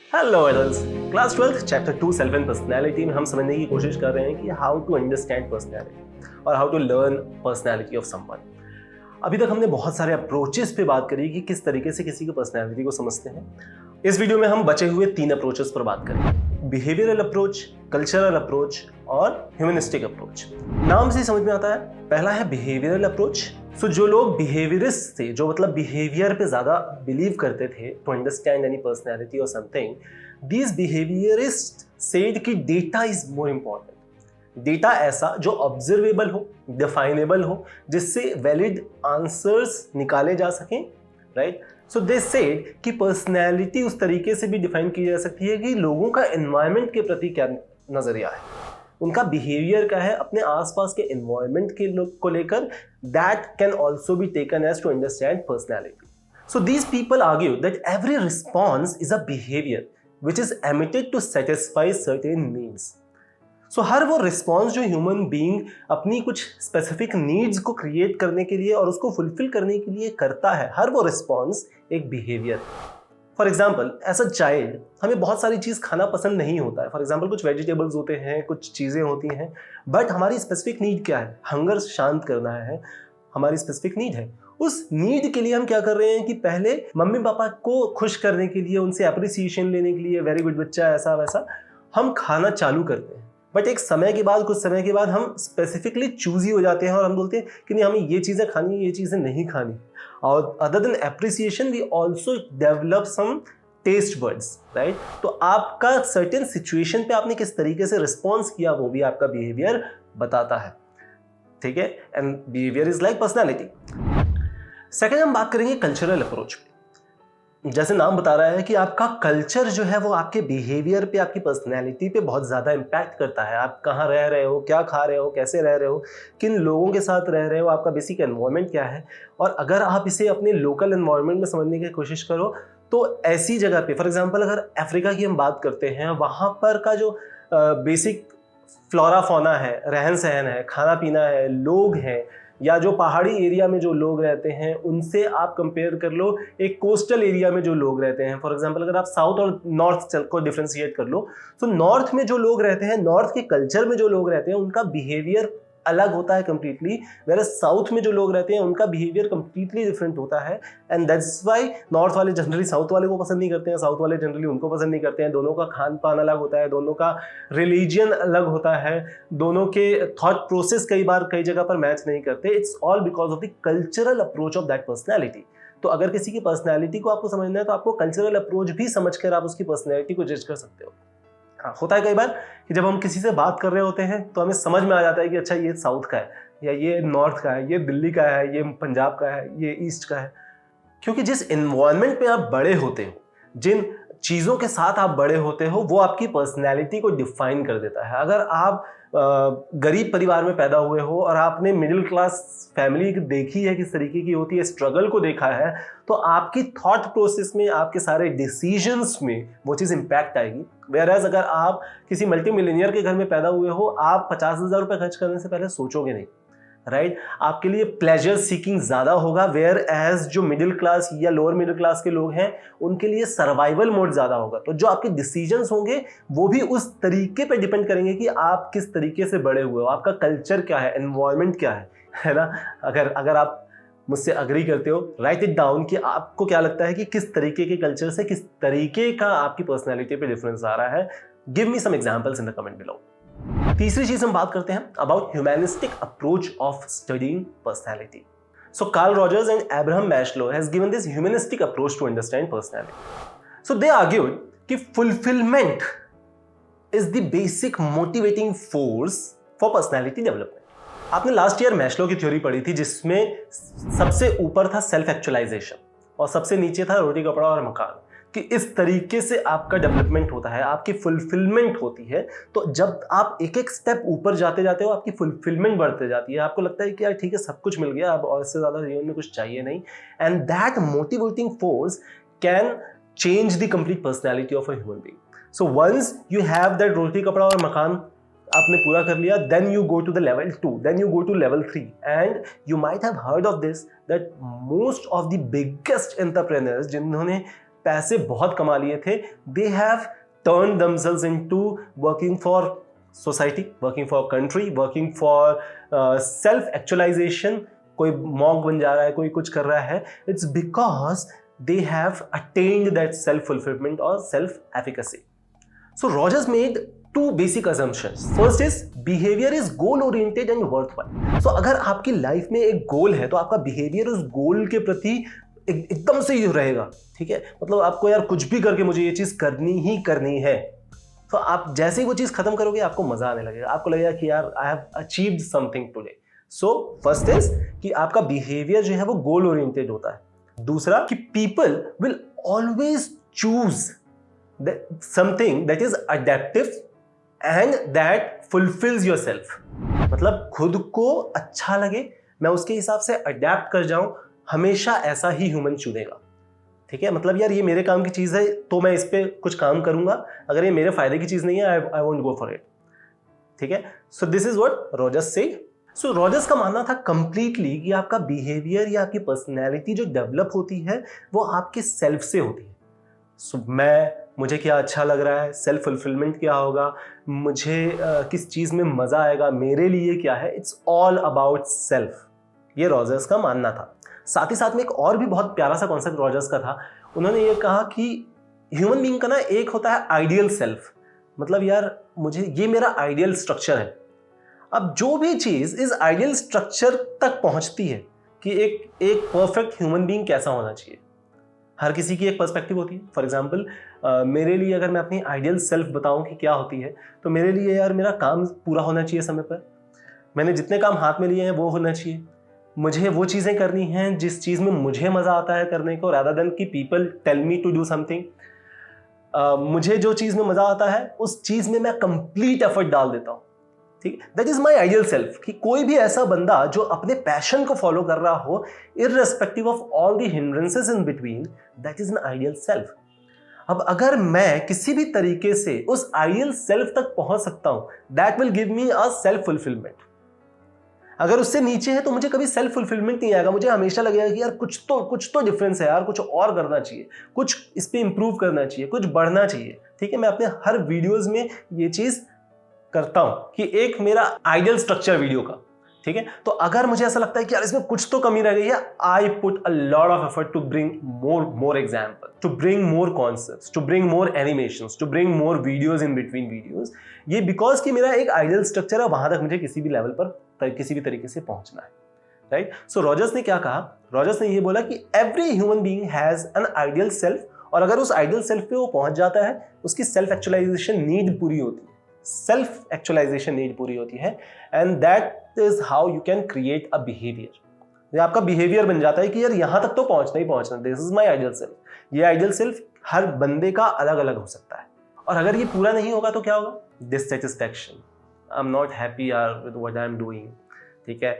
Hello adults, class 12 chapter 2 self and personality में हम समझने की कोशिश कर रहे हैं कि हाउ टू अंडरस्टैंड पर्सनालिटी और how to learn personality of someone. अभी तक हमने बहुत सारे अप्रोचेस पे बात करी कि किस तरीके से किसी की पर्सनालिटी को समझते हैं। इस वीडियो में हम बचे हुए 3 अप्रोचेस पर बात करेंगे: बिहेवियरल अप्रोच, कल्चरल अप्रोच और ह्यूमनिस्टिक अप्रोच। नाम से समझ में आता है, पहला है बिहेवियरल अप्रोच। सो जो लोग बिहेवियरिस्ट थे, जो मतलब बिहेवियर पे ज्यादा बिलीव करते थे टू अंडरस्टैंड एनी पर्सनैलिटी और समथिंग, दीज बिहेवियरिस्ट सेड कि data is more important. Data ऐसा जो ऑब्जर्वेबल हो, डिफाइनेबल हो, जिससे वैलिड आंसर्स निकाले जा सकें, राइट। सो दे सेड कि पर्सनैलिटी उस तरीके से भी डिफाइन की जा सकती है कि लोगों का एनवायरनमेंट के प्रति क्या नजरिया है, उनका बिहेवियर क्या है अपने आसपास के एनवायरनमेंट के लोग को लेकर। That can also be taken as to understand personality. So these people argue that every response is a behaviour which is emitted to satisfy certain needs. So हर वो रिस्पॉन्स जो ह्यूमन बीइंग अपनी कुछ specific needs को create करने के लिए और उसको फुलफिल करने के लिए करता है, हर वो रिस्पॉन्स एक बिहेवियर है। For example, as a child हमें बहुत सारी चीज़ खाना पसंद नहीं होता है। फॉर एग्जाम्पल, कुछ वेजिटेबल्स होते हैं, कुछ चीज़ें होती हैं, बट हमारी स्पेसिफिक नीड क्या है? हंगर शांत करना है, हमारी स्पेसिफिक नीड है। उस नीड के लिए हम क्या कर रहे हैं कि पहले मम्मी पापा को खुश करने के लिए, उनसे अप्रिसिएशन लेने के लिए, वेरी गुड बच्चा, ऐसा वैसा, हम खाना चालू करते हैं। बट एक समय के बाद, कुछ समय के बाद हम स्पेसिफिकली चूजी हो जाते हैं और हम बोलते हैं कि नहीं, हमें ये चीज़ें खानी है, ये चीज़ें नहीं खानी। और other than appreciation we also develop some taste buds, right. तो आपका सर्टेन सिचुएशन पे आपने किस तरीके से रिस्पॉन्स किया, वो भी आपका बिहेवियर बताता है, ठीक है। And behaviour is like personality. Second, हम बात करेंगे कल्चरल अप्रोच पे। जैसे नाम बता रहा है कि आपका कल्चर जो है वो आपके बिहेवियर पे, आपकी पर्सनैलिटी पे बहुत ज़्यादा इम्पैक्ट करता है। आप कहाँ रह रहे हो, क्या खा रहे हो, कैसे रह रहे हो, किन लोगों के साथ रह रहे हो, आपका बेसिक एनवायरनमेंट क्या है। और अगर आप इसे अपने लोकल एनवायरनमेंट में समझने की कोशिश करो तो ऐसी जगह पे, फॉर एग्जांपल अगर अफ्रीका की हम बात करते हैं, वहाँ पर का जो बेसिक फ्लोरा फौना है, रहन सहन है, खाना पीना है, लोग हैं, या जो पहाड़ी एरिया में जो लोग रहते हैं उनसे आप कंपेयर कर लो एक कोस्टल एरिया में जो लोग रहते हैं। फॉर एग्जांपल, अगर आप साउथ और नॉर्थ को डिफ्रेंशिएट कर लो, तो नॉर्थ में जो लोग रहते हैं, नॉर्थ के कल्चर में जो लोग रहते हैं, उनका बिहेवियर अलग होता है कंप्लीटली, वेयर साउथ में जो लोग रहते हैं उनका बिहेवियर कंप्लीटली डिफरेंट होता है। एंड दैट्स व्हाई नॉर्थ वाले जनरली साउथ वाले को पसंद नहीं करते हैं, साउथ वाले जनरली उनको पसंद नहीं करते हैं। दोनों का खान पान अलग होता है, दोनों का रिलीजन अलग होता है, दोनों के थॉट प्रोसेस कई बार कई जगह पर मैच नहीं करते। It's all because of the cultural approach of that personality. तो अगर किसी की पर्सनैलिटी को आपको समझना है तो आपको कल्चरल अप्रोच भी समझकर आप उसकी पर्सनैलिटी को जज कर सकते हो। हाँ, होता है कई बार कि जब हम किसी से बात कर रहे होते हैं तो हमें समझ में आ जाता है कि अच्छा, ये साउथ का है, या ये नॉर्थ का है, ये दिल्ली का है, ये पंजाब का है, ये ईस्ट का है। क्योंकि जिस एनवायरनमेंट में आप बड़े होते हो, जिन चीज़ों के साथ आप बड़े होते हो, वो आपकी पर्सनैलिटी को डिफाइन कर देता है। अगर आप गरीब परिवार में पैदा हुए हो और आपने मिडिल क्लास फैमिली देखी है किस तरीके की होती है, स्ट्रगल को देखा है, तो आपकी थॉट प्रोसेस में, आपके सारे डिसीजंस में वो चीज़ इम्पैक्ट आएगी। वेयरएज अगर आप किसी मल्टी मिलियनियर के घर में पैदा हुए हो, आप 50,000 रुपये खर्च करने से पहले सोचोगे नहीं, राइट। आपके लिए प्लेजर सीकिंग ज़्यादा होगा, वेयर एज जो मिडिल क्लास या लोअर मिडिल क्लास के लोग हैं उनके लिए सर्वाइवल मोड ज़्यादा होगा। तो जो आपके डिसीजंस होंगे वो भी उस तरीके पे डिपेंड करेंगे कि आप किस तरीके से बड़े हुए हो, आपका कल्चर क्या है, एनवायरनमेंट क्या है ना। अगर आप मुझसे अग्री करते हो, राइट इट डाउन कि आपको क्या लगता है कि किस तरीके के कल्चर से किस तरीके का आपकी पर्सनैलिटी पे डिफरेंस आ रहा है। Give me some examples in the comment below. तीसरी चीज हम बात करते हैं about humanistic approach of studying personality. So Carl Rogers and Abraham Maslow has given this humanistic approach to understand personality. So they argued कि fulfilment is the basic motivating force for personality development. आपने last year Maslow की theory पढ़ी थी, जिसमें सबसे ऊपर था self actualisation और सबसे नीचे था रोटी कपड़ा और मकान, कि इस तरीके से आपका डेवलपमेंट होता है, आपकी फुलफिलमेंट होती है। तो जब आप एक एक स्टेप ऊपर जाते जाते हो, आपकी फुलफिलमेंट बढ़ते जाती है, आपको लगता है कि यार ठीक है, सब कुछ मिल गया, अब और इससे ज़्यादा जीवन में कुछ चाहिए नहीं। And that motivating force can change the complete personality of a human being. So once you have that रोटी कपड़ा और मकान आपने पूरा कर लिया, then you go to the level 2, then you go to level 3, and you might have heard of this that most of the biggest entrepreneurs जिन्होंने पैसे बहुत कमा लिए थे, they have turn themselves into working for society, working for country, working for self actualization. कोई monk बन जा रहा है, कोई कुछ कर रहा है, it's because they have attained that self fulfillment or self efficacy. So Rogers made two basic assumptions. First is behavior is goal oriented and worthwhile. So अगर आपकी लाइफ में एक गोल है तो आपका बिहेवियर उस गोल के प्रति एकदम से ही रहेगा, ठीक है। मतलब आपको यार कुछ भी करके मुझे ये चीज करनी ही करनी है, तो आप जैसे ही वो चीज खत्म करोगे आपको मजा आने लगेगा, आपको लगेगा कि यार I have achieved something today. So first is कि आपका बिहेवियर जो है वो गोल ओरिएंटेड होता है। दूसरा कि people will always choose something that is adaptive and that fulfils yourself. मतलब खुद को अच्छा लगे, मैं उसके हिसाब से अडेप्ट कर जाऊं, हमेशा ऐसा ही ह्यूमन चुनेगा, ठीक है। मतलब यार ये मेरे काम की चीज है तो मैं इस पे कुछ काम करूंगा, अगर ये मेरे फायदे की चीज नहीं है I won't go for it, ठीक है। So this is what Rogers said. So Rogers का मानना था कंप्लीटली कि आपका बिहेवियर या आपकी पर्सनैलिटी जो डेवलप होती है वो आपके सेल्फ से होती है। सो मुझे क्या अच्छा लग रहा है, सेल्फ फुलफिलमेंट क्या होगा, मुझे किस चीज़ में मज़ा आएगा, मेरे लिए क्या है, इट्स ऑल अबाउट सेल्फ। ये रॉजर्स का मानना था। साथ ही साथ में एक और भी बहुत प्यारा सा कॉन्सेप्ट रॉजर्स का था। उन्होंने ये कहा कि ह्यूमन बीइंग का ना एक होता है आइडियल सेल्फ, मतलब यार मुझे ये मेरा आइडियल स्ट्रक्चर है। अब जो भी चीज़ इस आइडियल स्ट्रक्चर तक पहुंचती है कि एक परफेक्ट ह्यूमन बीइंग कैसा होना चाहिए, हर किसी की एक पर्सपेक्टिव होती है। फॉर एग्जाम्पल मेरे लिए अगर मैं अपनी आइडियल सेल्फ बताऊं कि क्या होती है, तो मेरे लिए यार मेरा काम पूरा होना चाहिए समय पर, मैंने जितने काम हाथ में लिए हैं वो होना चाहिए, मुझे वो चीज़ें करनी हैं जिस चीज़ में मुझे मज़ा आता है करने को, rather than that people tell me to do something. मुझे जो चीज़ में मज़ा आता है उस चीज़ में मैं कंप्लीट एफर्ट डाल देता हूँ, ठीक है। That is my ideal self. कि कोई भी ऐसा बंदा जो अपने पैशन को फॉलो कर रहा हो irrespective of all the hindrances in between, that is an ideal self. अब अगर मैं किसी भी तरीके से उस आइडियल सेल्फ तक पहुंच सकता हूं, that will give me a self fulfilment. अगर उससे नीचे है तो मुझे कभी सेल्फ फुलफिलमेंट नहीं आएगा, मुझे हमेशा लगेगा कि यार कुछ तो डिफरेंस है यार, कुछ और करना चाहिए, कुछ इस पे इंप्रूव करना चाहिए, कुछ बढ़ना चाहिए, ठीक है। मैं अपने हर वीडियोस में ये चीज करता हूं कि एक मेरा आइडियल स्ट्रक्चर वीडियो का, ठीक है। तो अगर मुझे ऐसा लगता है कि यार इसमें कुछ तो कमी रह गई है, I put a lot of effort to bring more example, to bring more concepts, to bring more animations, to bring more videos in between videos. ये बिकॉज कि मेरा एक आइडियल स्ट्रक्चर है, वहां तक मुझे किसी भी लेवल पर किसी भी तरीके से पहुंचना है, राइट। सो रॉजर्स ने क्या कहा, रॉजर्स ने ये बोला कि every human being has an ideal self, और अगर उस आइडियल सेल्फ पे वो पहुंच जाता है, उसकी सेल्फ एक्चुअलाइजेशन नीड पूरी होती है, सेल्फ एक्चुअलाइजेशन नीड पूरी होती है, and that is how you can create a behaviour. ये आपका बिहेवियर बन जाता है कि यार यहां तक तो पहुंचना ही पहुंचना, this is my ideal self. ये आइडियल सेल्फ हर बंदे का अलग अलग हो सकता है, और अगर ये पूरा नहीं होगा तो क्या होगा, dissatisfaction, I am not happy यार with what I am doing, ठीक है।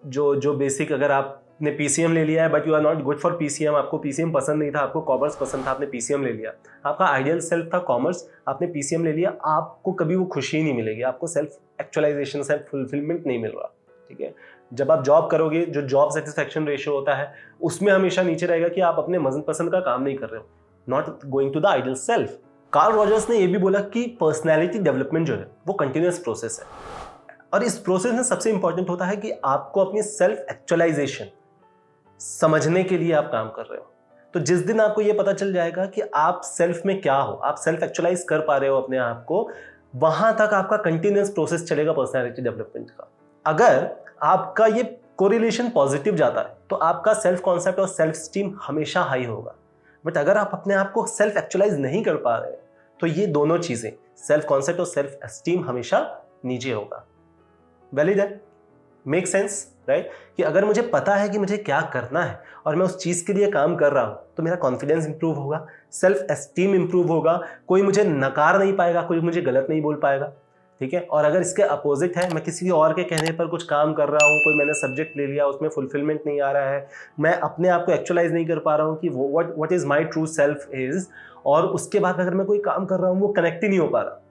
जो बेसिक, अगर आपने पीसीएम ले लिया है but you are not good for PCM, आपको पीसीएम पसंद नहीं था, आपको कॉमर्स पसंद था, आपने पीसीएम ले लिया, आपका आइडियल सेल्फ था कॉमर्स, आपने पीसीएम ले लिया, आपको कभी वो खुशी नहीं मिलेगी, आपको सेल्फ एक्चुअलाइजेशन, सेल्फ फुलफिलमेंट नहीं मिल रहा, ठीक है। जब आप जॉब करोगे, जो जॉब सेटिस्फैक्शन रेशियो होता है उसमें हमेशा नीचे रहेगा कि आप अपने मन पसंद का काम नहीं कर रहे हो, not going to the ideal self. Carl Rogers ने यह भी बोला कि पर्सनैलिटी डेवलपमेंट जो है वो कंटिन्यूअस प्रोसेस है, और इस प्रोसेस में सबसे इंपॉर्टेंट होता है कि आपको अपनी सेल्फ एक्चुअलाइजेशन समझने के लिए आप काम कर रहे हो। तो जिस दिन आपको ये पता चल जाएगा कि आप सेल्फ में क्या हो, आप सेल्फ एक्चुअलाइज कर पा रहे हो अपने आप को, वहां तक आपका कंटिन्यूअस प्रोसेस चलेगा पर्सनैलिटी डेवलपमेंट का। अगर आपका ये कोरिलेशन पॉजिटिव जाता है तो आपका सेल्फ कॉन्सेप्ट और सेल्फ स्टीम हमेशा हाई होगा। बट अगर आप अपने आप को सेल्फ एक्चुअलाइज नहीं कर पा रहे तो ये दोनों चीजें, सेल्फ कॉन्सेप्ट और सेल्फ एस्टीम, हमेशा नीचे होगा। वैलिड है, मेक सेंस, राइट। कि अगर मुझे पता है कि मुझे क्या करना है और मैं उस चीज के लिए काम कर रहा हूं तो मेरा कॉन्फिडेंस इंप्रूव होगा, सेल्फ एस्टीम इंप्रूव होगा, कोई मुझे नकार नहीं पाएगा, कोई मुझे गलत नहीं बोल पाएगा, ठीक है। और अगर इसके अपोजिट है, मैं किसी और के कहने पर कुछ काम कर रहा हूँ, कोई मैंने सब्जेक्ट ले लिया, उसमें फुलफिलमेंट नहीं आ रहा है, मैं अपने आप को एक्चुअलाइज नहीं कर पा रहा हूँ कि what is my true self is, और उसके बाद अगर मैं कोई काम कर रहा हूँ वो कनेक्ट ही नहीं हो पा रहा,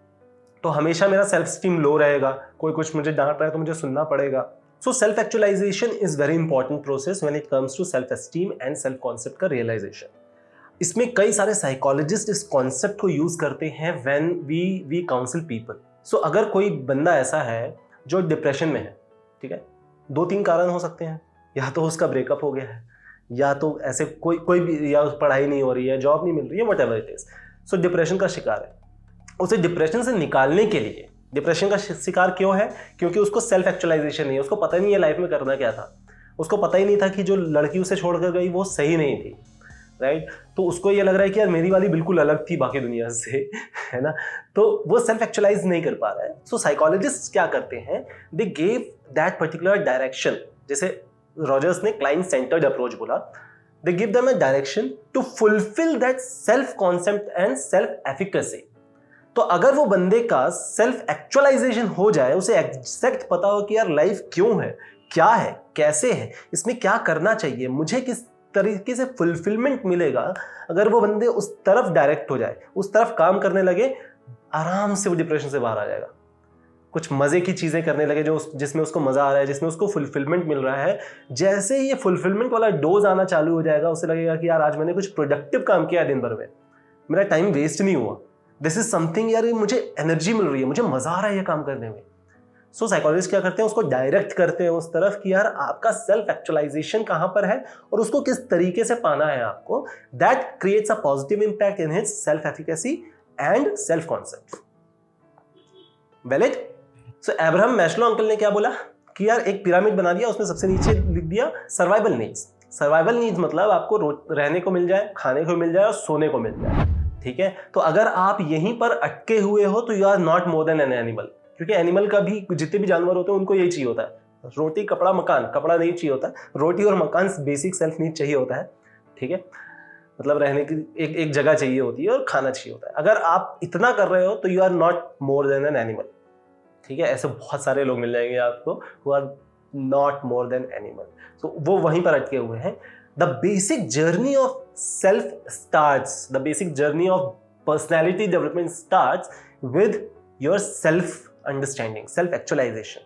तो हमेशा मेरा सेल्फ स्टीम लो रहेगा, कोई कुछ मुझे डांट रहा है तो मुझे सुनना पड़ेगा। So self actualization is very important process when it comes to self esteem and self concept का रियलाइजेशन। इसमें कई सारे साइकोलॉजिस्ट इस कॉन्सेप्ट को यूज करते हैं व्हेन वी काउंसिल पीपल। सो अगर कोई बंदा ऐसा है जो डिप्रेशन में है, ठीक है, 2-3 कारण हो सकते हैं। या तो उसका ब्रेकअप हो गया है, या तो ऐसे कोई भी, या पढ़ाई नहीं हो रही है, जॉब नहीं मिल रही है, whatever it is. So depression का शिकार है। उसे डिप्रेशन से निकालने के लिए, डिप्रेशन का शिकार क्यों है? क्योंकि उसको सेल्फ एक्चुअलाइजेशन नहीं है, उसको पता नहीं है लाइफ में करना क्या था, उसको पता ही नहीं था कि जो लड़की उसे छोड़कर गई वो सही नहीं थी, राइट? तो उसको ये लग रहा है कि यार मेरी वाली बिल्कुल अलग थी बाकी दुनिया से, है ना? तो वो सेल्फ एक्चुअलाइज नहीं कर पा रहा है। सो साइकोलॉजिस्ट क्या करते हैं, they give that particular direction. जैसे रॉजर्स ने क्लाइंट सेंटर्ड अप्रोच बोला, they give them a direction to fulfil that self concept and self efficacy. तो अगर वो बंदे का सेल्फ एक्चुअलाइजेशन हो जाए, उसे एग्जैक्ट पता हो कि यार लाइफ क्यों है, क्या है, कैसे है, इसमें क्या करना चाहिए, मुझे किस तरीके से फुलफिलमेंट मिलेगा, अगर वो बंदे उस तरफ डायरेक्ट हो जाए, उस तरफ काम करने लगे, आराम से वो डिप्रेशन से बाहर आ जाएगा। कुछ मजे की चीजें करने लगे जो जिसमें उसको मजा आ रहा है, जिसमें उसको फुलफिलमेंट मिल रहा है। जैसे ही ये फुलफिलमेंट वाला डोज आना चालू हो जाएगा, उसे लगेगा कि यार आज मैंने कुछ प्रोडक्टिव काम किया है दिन भर में, मेरा टाइम वेस्ट नहीं हुआ, दिस इज समथिंग, यार मुझे एनर्जी मिल रही है, मुझे मजा आ रहा है ये काम करने में। सो साइकोलॉजिस्ट क्या करते हैं, उसको डायरेक्ट करते हैं उस तरफ कि यार आपका सेल्फ एक्चुअलाइजेशन कहां पर है और उसको किस तरीके से पाना है आपको। That creates a positive impact in his self efficacy and self concept. Valid? So Abraham Maslow uncle ने क्या बोला कि यार एक पिरामिड बना दिया, उसमें सबसे नीचे लिख दिया सर्वाइवल नीड्स। सर्वाइवल नीड्स मतलब आपको रहने को मिल जाए, खाने को मिल जाए और सोने को मिल जाए, ठीक है? तो अगर आप यहीं पर अटके हुए हो तो you are not more than an animal. क्योंकि एनिमल का भी, जितने भी जानवर होते हैं उनको यही चाहिए होता है, रोटी कपड़ा मकान। कपड़ा नहीं चाहिए होता, रोटी और मकान बेसिक सेल्फ नीड चाहिए होता है, ठीक है? मतलब रहने की एक जगह चाहिए होती है और खाना चाहिए होता है। अगर आप इतना कर रहे हो तो you are not more than an animal, ठीक है? ऐसे बहुत सारे लोग मिल जाएंगे आपको who are not more than animal. So वो वहीं पर अटके हुए हैं। The basic journey of self starts, the basic journey of personality development starts with your self understanding, self actualisation,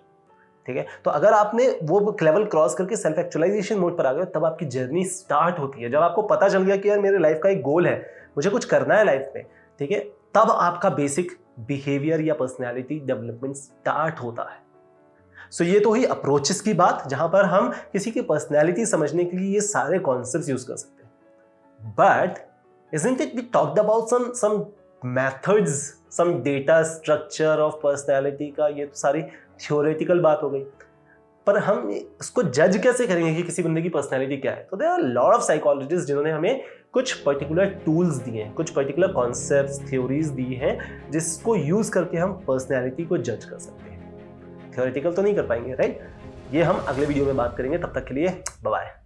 ठीक है? तो अगर आपने वो लेवल क्रॉस करके सेल्फ एक्चुअलाइजेशन मोड पर आ गए, तब आपकी जर्नी स्टार्ट होती है। जब आपको पता चल गया कि यार मेरे लाइफ का एक गोल है, मुझे कुछ करना है लाइफ में, ठीक है, तब आपका बेसिक बिहेवियर या पर्सनैलिटी डेवलपमेंट स्टार्ट होता है। सो ये तो ही अप्रोचेस की बात, जहां पर हम किसी की पर्सनैलिटी समझने के लिए ये सारे कॉन्सेप्ट्स यूज कर सकते हैं। But isn't it we talked about some methods, some data structure of personality का, ये तो सारी थियोरेटिकल बात हो गई। पर हम इसको जज कैसे करेंगे कि किसी बंदे की पर्सनैलिटी क्या है? तो there are lot of psychologist जिन्होंने हमें कुछ पर्टिकुलर टूल्स दिए हैं, कुछ पर्टिकुलर कॉन्सेप्ट्स, थ्योरीज दी हैं, जिसको यूज करके हम पर्सनैलिटी को जज कर सकते हैं। थियोरेटिकल तो नहीं कर पाएंगे, राइट? ये हम अगले वीडियो में बात करेंगे। तब तक के लिए बाय बाय।